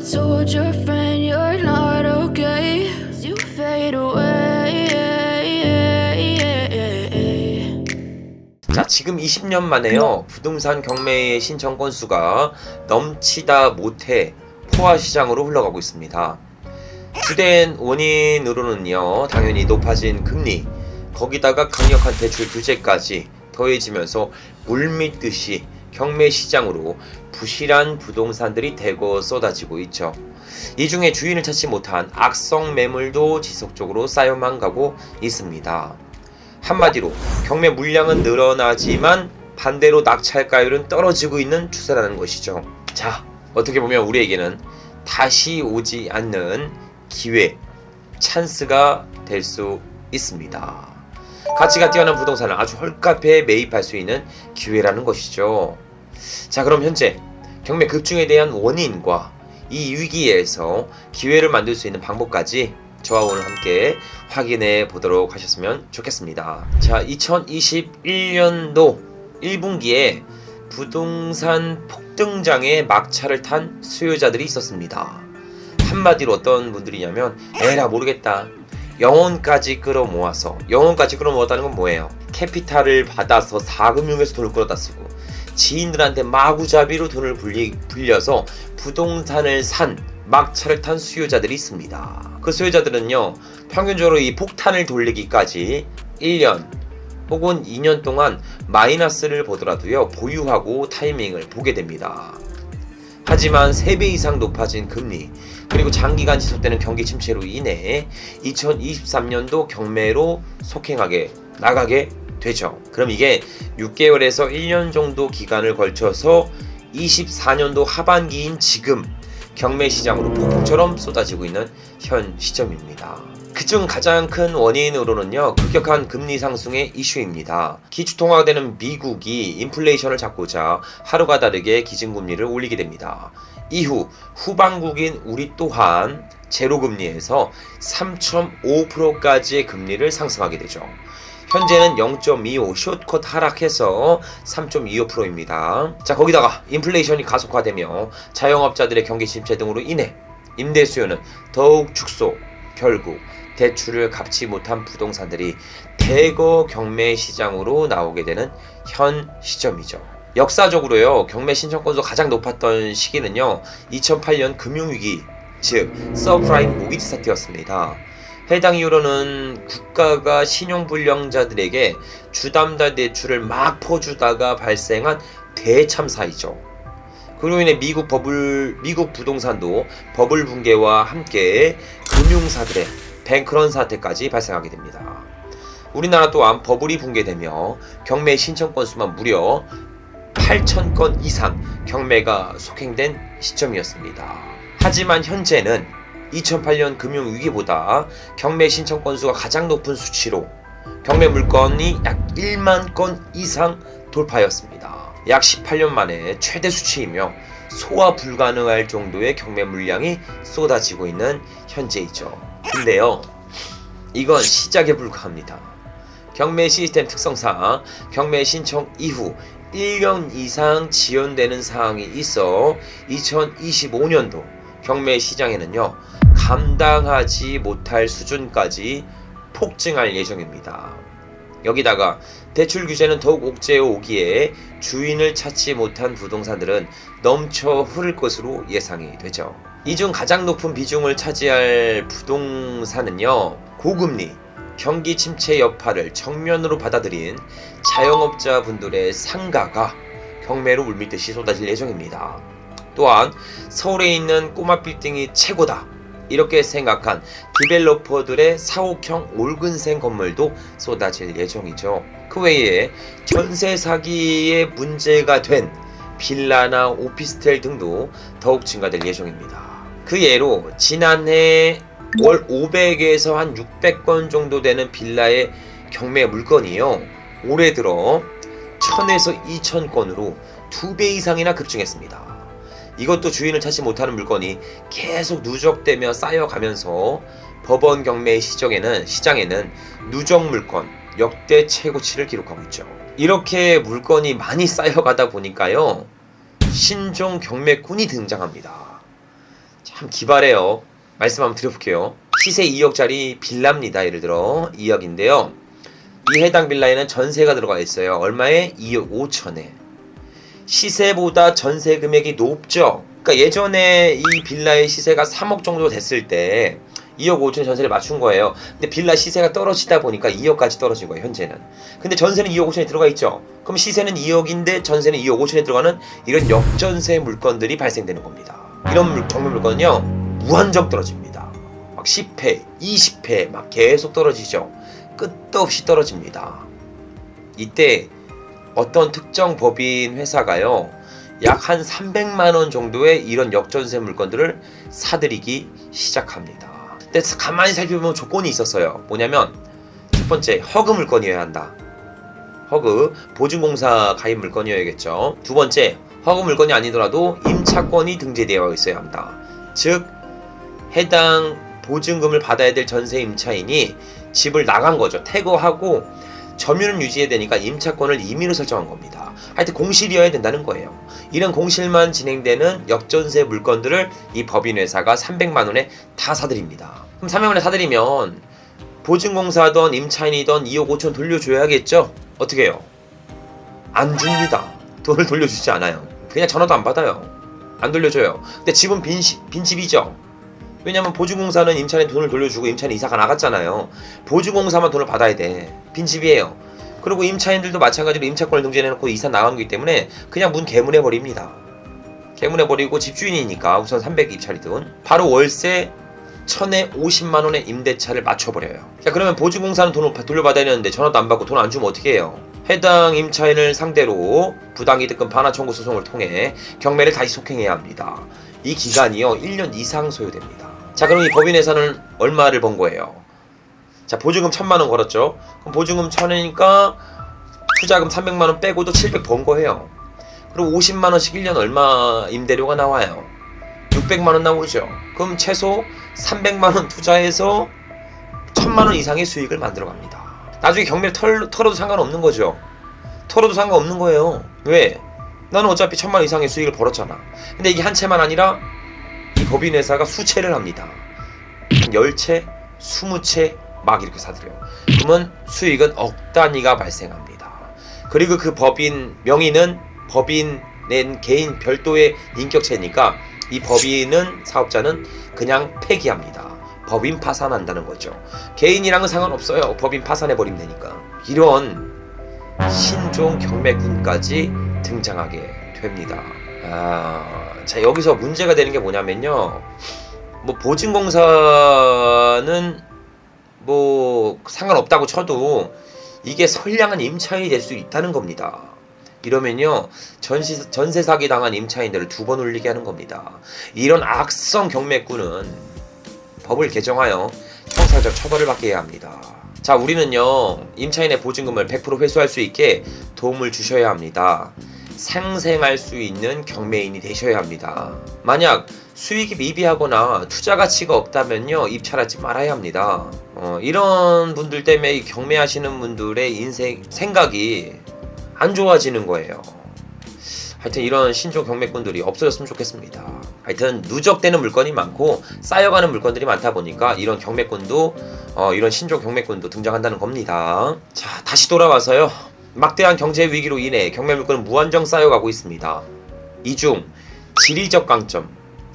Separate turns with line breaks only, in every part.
told your friend you're not okay. You fade away.
자, 지금 20년 만에요. 부동산 경매의 신청 건수가 넘치다 못해 포화 시장으로 흘러가고 있습니다. 주된 원인으로는요, 당연히 높아진 금리, 거기다가 강력한 대출 규제까지 더해지면서 물밀듯이 경매 시장으로 부실한 부동산들이 대거 쏟아지고 있죠. 이 중에 주인을 찾지 못한 악성 매물도 지속적으로 쌓여만 가고 있습니다. 한마디로 경매 물량은 늘어나지만 반대로 낙찰가율은 떨어지고 있는 추세라는 것이죠. 자, 어떻게 보면 우리에게는 다시 오지 않는 기회, 찬스가 될 수 있습니다. 가치가 뛰어난 부동산을 아주 헐값에 매입할 수 있는 기회라는 것이죠. 자, 그럼 현재 경매 급증에 대한 원인과 이 위기에서 기회를 만들 수 있는 방법까지 저와 오늘 함께 확인해 보도록 하셨으면 좋겠습니다. 자, 2021년도 1분기에 부동산 폭등장에 막차를 탄 수요자들이 있었습니다. 한마디로 어떤 분들이냐면, 에라 모르겠다, 영혼까지 끌어모았다는 건 뭐예요? 캐피탈을 받아서 사금융에서 돈을 끌어다 쓰고 지인들한테 마구잡이로 돈을 불려서 부동산을 산 막차를 탄 수요자들이 있습니다. 그 수요자들은요, 평균적으로 이 폭탄을 돌리기까지 1년 혹은 2년 동안 마이너스를 보더라도요, 보유하고 타이밍을 보게 됩니다. 하지만 3배 이상 높아진 금리, 그리고 장기간 지속되는 경기 침체로 인해 2023년도 경매로 속행하게 나가게 되죠. 그럼 이게 6개월에서 1년 정도 기간을 걸쳐서 24년도 하반기인 지금 경매 시장으로 폭풍처럼 쏟아지고 있는 현 시점입니다. 그중 가장 큰 원인으로는요, 급격한 금리 상승의 이슈입니다. 기축통화가 되는 미국이 인플레이션을 잡고자 하루가 다르게 기준금리를 올리게 됩니다. 이후 후방국인 우리 또한 제로금리에서 3.5%까지의 금리를 상승하게 되죠. 현재는 0.25 숏컷 하락해서 3.25%입니다. 자, 거기다가 인플레이션이 가속화되며 자영업자들의 경기 침체 등으로 인해 임대 수요는 더욱 축소, 결국 대출을 갚지 못한 부동산들이 대거 경매 시장으로 나오게 되는 현 시점이죠. 역사적으로요, 경매 신청 건수가 가장 높았던 시기는요, 2008년 금융위기, 즉 서프라임 모기지 사태였습니다. 해당 이후로는 국가가 신용불량자들에게 주담대 대출을 막 퍼주다가 발생한 대참사이죠. 그로 인해 미국 부동산도 버블 붕괴와 함께 금융사들의 뱅크런 사태까지 발생하게 됩니다. 우리나라 또한 버블이 붕괴되며 경매 신청 건수만 무려 8,000건 이상 경매가 속행된 시점이었습니다. 하지만 현재는 2008년 금융위기보다 경매 신청 건수가 가장 높은 수치로 경매 물건이 약 1만 건 이상 돌파하였습니다. 약 18년 만에 최대 수치이며 소화 불가능할 정도의 경매 물량이 쏟아지고 있는 현재이죠. 근데요, 이건 시작에 불과합니다. 경매 시스템 특성상 경매 신청 이후 1년 이상 지연되는 사항이 있어 2025년도 경매 시장에는요, 감당하지 못할 수준까지 폭증할 예정입니다. 여기다가 대출 규제는 더욱 옥죄어 오기에 주인을 찾지 못한 부동산들은 넘쳐 흐를 것으로 예상이 되죠. 이 중 가장 높은 비중을 차지할 부동산은요, 고금리, 경기 침체 여파를 정면으로 받아들인 자영업자분들의 상가가 경매로 물밀듯이 쏟아질 예정입니다. 또한 서울에 있는 꼬마 빌딩이 최고다, 이렇게 생각한 디벨로퍼들의 사옥형 올근생 건물도 쏟아질 예정이죠. 그 외에 전세 사기에 문제가 된 빌라나 오피스텔 등도 더욱 증가될 예정입니다. 그 예로 지난해 월 500에서 한 600건 정도 되는 빌라의 경매 물건이요, 올해 들어 1000에서 2000건으로 2배 이상이나 급증했습니다. 이것도 주인을 찾지 못하는 물건이 계속 누적되며 쌓여가면서 법원 경매 시장에는 누적 물건 역대 최고치를 기록하고 있죠. 이렇게 물건이 많이 쌓여가다 보니까요, 신종 경매꾼이 등장합니다. 참 기발해요. 말씀 한번 드려볼게요. 시세 2억짜리 빌라입니다. 예를 들어 2억인데요. 이 해당 빌라에는 전세가 들어가 있어요. 얼마에? 2억 5천에. 시세보다 전세 금액이 높죠. 그러니까 예전에 이 빌라의 시세가 3억 정도 됐을 때 2억 5천 전세를 맞춘 거예요. 근데 빌라 시세가 떨어지다 보니까 2억까지 떨어진 거예요, 현재는. 근데 전세는 2억 5천에 들어가 있죠. 그럼 시세는 2억인데 전세는 2억 5천에 들어가는 이런 역전세 물건들이 발생되는 겁니다. 이런 경매 물건은요, 무한정 떨어집니다. 막 10회, 20회 막 계속 떨어지죠. 끝도 없이 떨어집니다. 이때 어떤 특정 법인 회사가요, 약 한 300만원 정도의 이런 역전세 물건들을 사들이기 시작합니다. 근데 가만히 살펴보면 조건이 있었어요. 뭐냐면 첫 번째, 허그 물건이어야 한다. 허그, 보증공사 가입 물건이어야겠죠. 두 번째, 허그 물건이 아니더라도 임차권이 등재되어 있어야 한다. 즉 해당 보증금을 받아야 될 전세 임차인이 집을 나간 거죠. 퇴거하고 점유는 유지해야 되니까 임차권을 임의로 설정한 겁니다. 하여튼 공실이어야 된다는 거예요. 이런 공실만 진행되는 역전세 물건들을 이 법인회사가 300만원에 다 사들입니다. 그럼 300만원에 사들이면 보증공사든 임차인이든 2억 5천 돌려줘야겠죠? 어떻게 해요? 안 줍니다. 돈을 돌려주지 않아요. 그냥 전화도 안 받아요. 안 돌려줘요. 근데 집은 빈집이죠? 왜냐면 보증공사는 임차인 돈을 돌려주고 임차인 이사가 나갔잖아요. 보증공사만 돈을 받아야 돼. 빈집이에요. 그리고 임차인들도 마찬가지로 임차권을 등재해놓고 이사 나간 거기 때문에 그냥 문 개문해버립니다. 개문해버리고 집주인이니까 우선 300 입찰이든 바로 월세 1000에 50만원의 임대차를 맞춰버려요. 자, 그러면 보증공사는 돈을 돌려받아야 되는데 전화도 안 받고 돈 안 주면 어떻게 해요? 해당 임차인을 상대로 부당이득금 반환 청구 소송을 통해 경매를 다시 속행해야 합니다. 이 기간이요 1년 이상 소요됩니다. 자, 그럼 이 법인회사는 얼마를 번 거예요? 자, 보증금 1000만원 걸었죠. 그럼 보증금 1000원이니까 투자금 300만원 빼고도 700 번 거예요. 그리고 50만원씩 1년 얼마 임대료가 나와요? 600만원 나오죠. 그럼 최소 300만원 투자해서 1000만원 이상의 수익을 만들어 갑니다. 나중에 경매를 털어도 상관없는 거죠. 털어도 상관없는 거예요. 왜? 나는 어차피 1000만원 이상의 수익을 벌었잖아. 근데 이게 한 채만 아니라 이 법인회사가 수채를 합니다. 10채, 20채 막 이렇게 사들여요. 그러면 수익은 억 단위가 발생합니다. 그리고 그 법인 명의는 법인 낸 개인 별도의 인격체니까 이 법인은, 사업자는 그냥 폐기합니다. 법인 파산한다는 거죠. 개인이랑은 상관없어요. 법인 파산해버리면 되니까. 이런 신종 경매꾼까지 등장하게 됩니다. 자, 여기서 문제가 되는 게 뭐냐면요, 뭐 보증공사는 뭐 상관없다고 쳐도 이게 선량한 임차인이 될 수 있다는 겁니다. 이러면요 전세 사기 당한 임차인들을 2번 울리게 하는 겁니다. 이런 악성 경매꾼은 법을 개정하여 형사적 처벌을 받게 해야 합니다. 자, 우리는요 임차인의 보증금을 100% 회수할 수 있게 도움을 주셔야 합니다. 생생할 수 있는 경매인이 되셔야 합니다. 만약 수익이 미비하거나 투자 가치가 없다면요 입찰하지 말아야 합니다. 이런 분들 때문에 경매하시는 분들의 인생 생각이 안 좋아지는 거예요. 하여튼 이런 신종 경매꾼들이 없어졌으면 좋겠습니다. 하여튼 누적되는 물건이 많고 쌓여가는 물건들이 많다 보니까 이런 경매꾼도 이런 신종 경매꾼도 등장한다는 겁니다. 자, 다시 돌아와서요, 막대한 경제 위기로 인해 경매 물건은 무한정 쌓여가고 있습니다. 이 중 지리적 강점,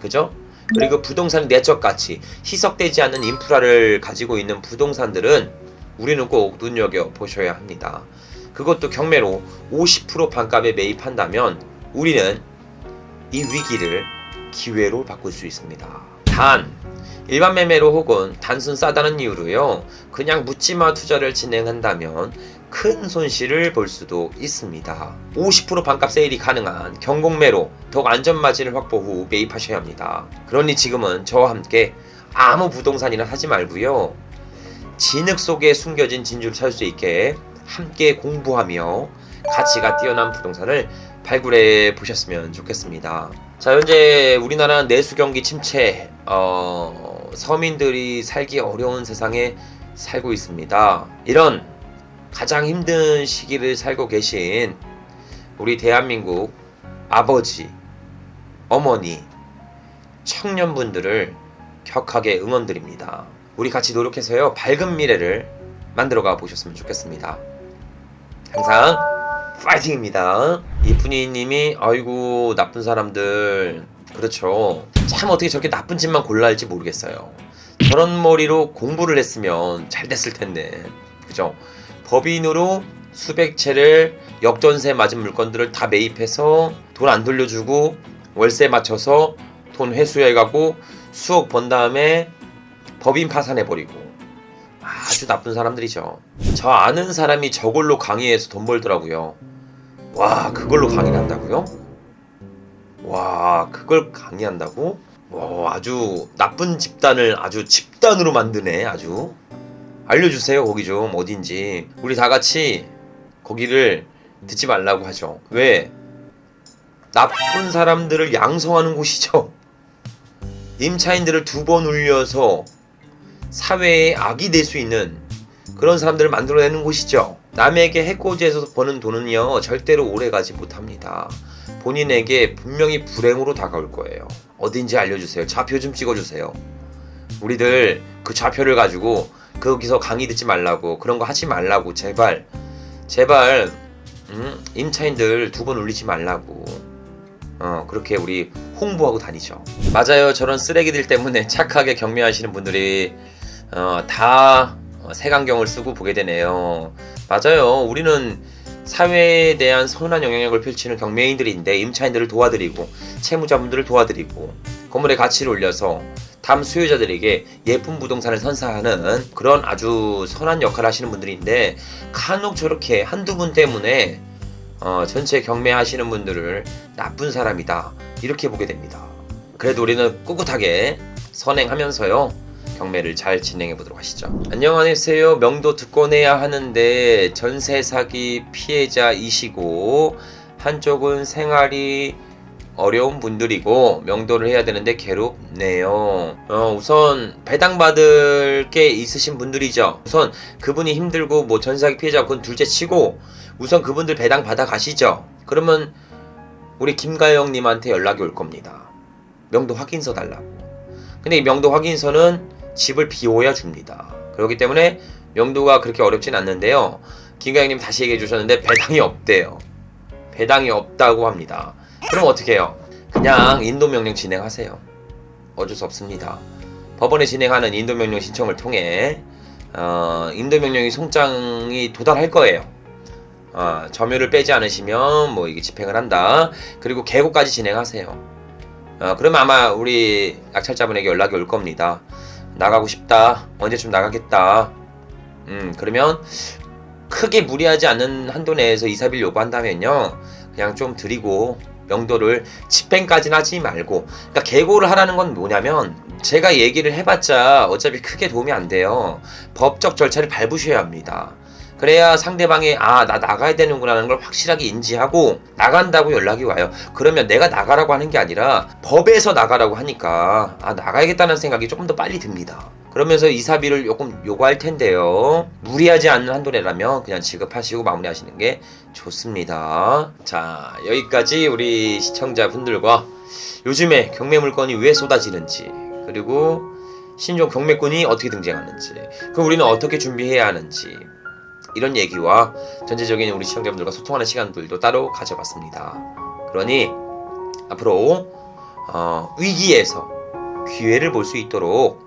그죠? 그리고 부동산 내적 가치, 희석되지 않는 인프라를 가지고 있는 부동산들은 우리는 꼭 눈여겨보셔야 합니다. 그것도 경매로 50% 반값에 매입한다면 우리는 이 위기를 기회로 바꿀 수 있습니다. 단, 일반 매매로 혹은 단순 싸다는 이유로요 그냥 묻지마 투자를 진행한다면 큰 손실을 볼 수도 있습니다. 50% 반값 세일이 가능한 경공매로 더욱 안전마진을 확보 후 매입하셔야 합니다. 그러니 지금은 저와 함께 아무 부동산이나 사지 말고요, 진흙 속에 숨겨진 진주를 찾을 수 있게 함께 공부하며 가치가 뛰어난 부동산을 발굴해 보셨으면 좋겠습니다. 자, 현재 우리나라는 내수 경기 침체, 서민들이 살기 어려운 세상에 살고 있습니다. 이런 가장 힘든 시기를 살고 계신 우리 대한민국 아버지, 어머니, 청년분들을 격하게 응원드립니다. 우리 같이 노력해서요 밝은 미래를 만들어가 보셨으면 좋겠습니다. 항상 파이팅입니다. 이쁜이님이 아이고 나쁜 사람들, 그렇죠. 참 어떻게 저렇게 나쁜 짓만 골라 할지 모르겠어요. 저런 머리로 공부를 했으면 잘 됐을 텐데, 그죠? 법인으로 수백 채를 역전세 맞은 물건들을 다 매입해서 돈 안 돌려주고 월세 맞춰서 돈 회수해가고 수억 번 다음에 법인 파산해버리고, 아주 나쁜 사람들이죠. 저 아는 사람이 저걸로 강의해서 돈 벌더라고요. 와, 그걸로 강의를 한다고요? 와, 그걸 강의한다고? 와, 아주 나쁜 집단을 아주 집단으로 만드네. 아주 알려주세요. 거기 좀 어딘지. 우리 다 같이 거기를 듣지 말라고 하죠. 왜? 나쁜 사람들을 양성하는 곳이죠. 임차인들을 2번 울려서 사회에 악이 될 수 있는 그런 사람들을 만들어내는 곳이죠. 남에게 해코지해서 버는 돈은요 절대로 오래가지 못합니다. 본인에게 분명히 불행으로 다가올 거예요. 어딘지 알려주세요. 좌표 좀 찍어주세요. 우리들 그 좌표를 가지고 거기서 강의 듣지 말라고, 그런 거 하지 말라고, 제발 임차인들 2번 울리지 말라고 그렇게 우리 홍보하고 다니죠. 맞아요. 저런 쓰레기들 때문에 착하게 경매하시는 분들이 다 색안경을 쓰고 보게 되네요. 맞아요. 우리는 사회에 대한 선한 영향력을 펼치는 경매인들인데 임차인들을 도와드리고 채무자분들을 도와드리고 건물의 가치를 올려서 다음 수요자들에게 예쁜 부동산을 선사하는 그런 아주 선한 역할을 하시는 분들인데, 간혹 저렇게 한두 분 때문에 전체 경매하시는 분들을 나쁜 사람이다 이렇게 보게 됩니다. 그래도 우리는 꿋꿋하게 선행하면서요 경매를 잘 진행해 보도록 하시죠. 안녕하세요. 명도 듣고 내야 하는데 전세 사기 피해자이시고 한쪽은 생활이 어려운 분들이고 명도를 해야 되는데 괴롭네요. 우선 배당받을 게 있으신 분들이죠. 우선 그분이 힘들고 뭐 전세 사기 피해자 그건 둘째 치고 우선 그분들 배당 받아 가시죠. 그러면 우리 김가영님한테 연락이 올 겁니다. 명도 확인서 달라고. 근데 이 명도 확인서는 집을 비워야 줍니다. 그렇기 때문에 명도가 그렇게 어렵진 않는데요. 김가영님 다시 얘기해 주셨는데 배당이 없대요. 배당이 없다고 합니다. 그럼 어떻게 해요? 그냥 인도명령 진행하세요. 어쩔 수 없습니다. 법원에 진행하는 인도명령 신청을 통해 인도명령이 송장이 도달할 거예요. 점유를 빼지 않으시면 뭐 이게 집행을 한다. 그리고 계고까지 진행하세요. 그러면 아마 우리 낙찰자분에게 연락이 올 겁니다. 나가고 싶다. 언제쯤 나가겠다. 그러면 크게 무리하지 않는 한도 내에서 이사비를 요구한다면요. 그냥 좀 드리고 명도를 집행까지는 하지 말고, 그러니까 계고를 하라는 건 뭐냐면 제가 얘기를 해봤자 어차피 크게 도움이 안 돼요. 법적 절차를 밟으셔야 합니다. 그래야 상대방이 나 나가야 되는구나라는 걸 확실하게 인지하고 나간다고 연락이 와요. 그러면 내가 나가라고 하는 게 아니라 법에서 나가라고 하니까 나가야겠다는 생각이 조금 더 빨리 듭니다. 그러면서 이사비를 조금 요구할 텐데요. 무리하지 않는 한도 내라면 그냥 지급하시고 마무리하시는 게 좋습니다. 자, 여기까지 우리 시청자분들과 요즘에 경매 물건이 왜 쏟아지는지, 그리고 신종 경매꾼이 어떻게 등장하는지, 그럼 우리는 어떻게 준비해야 하는지, 이런 얘기와 전체적인 우리 시청자분들과 소통하는 시간들도 따로 가져봤습니다. 그러니 앞으로 위기에서 기회를 볼 수 있도록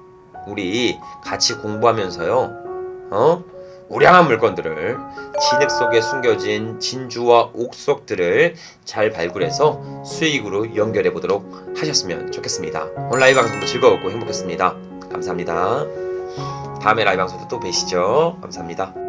우리 같이 공부하면서요 우량한 물건들을 진흙 속에 숨겨진 진주와 옥석들을 잘 발굴해서 수익으로 연결해 보도록 하셨으면 좋겠습니다. 오늘 라이브 방송도 즐거웠고 행복했습니다. 감사합니다. 다음에 라이브 방송도 또 뵈시죠. 감사합니다.